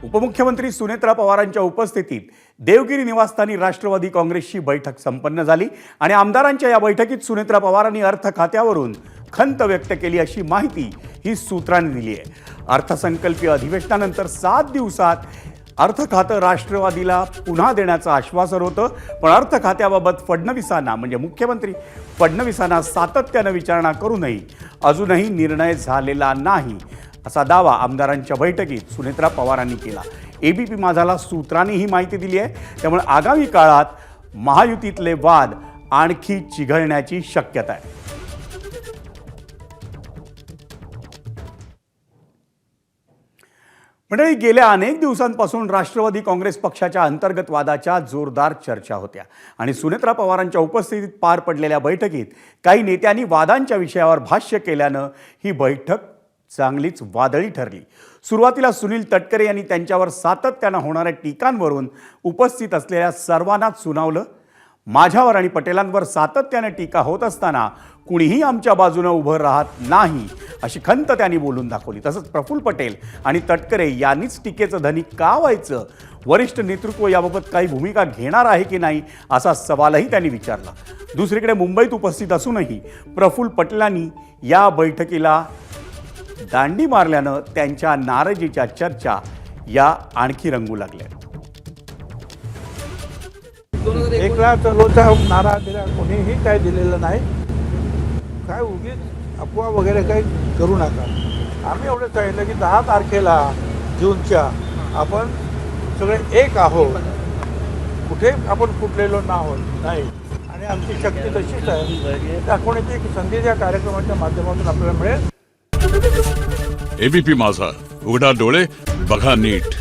उपमुख्यमंत्री सुनेत्रा पवारांच्या उपस्थितीत देवगिरी निवासस्थानी राष्ट्रवादी काँग्रेसची बैठक संपन्न झाली आणि आमदारांच्या या बैठकीत सुनेत्रा पवारांनी अर्थ खात्यावरून खंत व्यक्त केली अशी माहिती ही सूत्रांनी दिली आहे। अर्थसंकल्पीय अधिवेशनानंतर 7 दिवसात अर्थ खातं राष्ट्रवादीला पुन्हा देण्याचं आश्वासन होतं, पण अर्थ खात्याबाबत फडणवीसांना म्हणजे मुख्यमंत्री फडणवीसांना सातत्यानं विचारणा करूनही अजूनही निर्णय झालेला नाही असा दावा आमदारांच्या बैठकीत सुनेत्रा पवारांनी केला। एबीपी माझाला सूत्रांनी ही माहिती दिली आहे, त्यामुळे आगामी काळात महायुतीतले वाद आणखी चिघळण्याची शक्यता आहे। मंडळी, गेल्या अनेक दिवसांपासून राष्ट्रवादी काँग्रेस पक्षाच्या अंतर्गत वादाच्या जोरदार चर्चा होत्या आणि सुनेत्रा पवारांच्या उपस्थितीत पार पडलेल्या बैठकीत काही नेत्यांनी वादांच्या विषयावर भाष्य केल्यानं ही बैठक चांगलीच वादळी ठरली। सुरुवातीला सुनील तटकरे यांनी त्यांच्यावर सातत्यानं होणाऱ्या टीकांवरून उपस्थित असलेल्या सर्वांनाच सुनावलं। माझ्यावर आणि पटेलांवर सातत्याने टीका होत असताना कुणीही आमच्या बाजूने उभं राहत नाही अशी खंत त्यांनी बोलून दाखवली। तसंच प्रफुल्ल पटेल आणि तटकरे यांनीच टीकेचं धनी का व्हायचं, वरिष्ठ नेतृत्व याबाबत काही भूमिका घेणार आहे की नाही असा सवालही त्यांनी विचारला। दुसरीकडे मुंबईत उपस्थित असूनही प्रफुल्ल पटेलांनी या बैठकीला दांडी मारल्यानं त्यांच्या नाराजीच्या चर्चा या आणखी रंगू लागल्या। एकला चलोचा नारा दिला, कोणीही काय दिलेलं नाही। काय उगीच अफवा वगैरे काही करू नका। आम्ही एवढं सांगितलं की 10 तारखेला जूनच्या आपण सगळे एक आहोत, कुठे आपण फुटलेलो नाही आणि आमची शक्ती तशीच आहे। दाखवण्याची एक संधी या कार्यक्रमाच्या माध्यमातून आपल्याला मिळेल। एबीपी माझा, उघडा डोळे बघा नीट।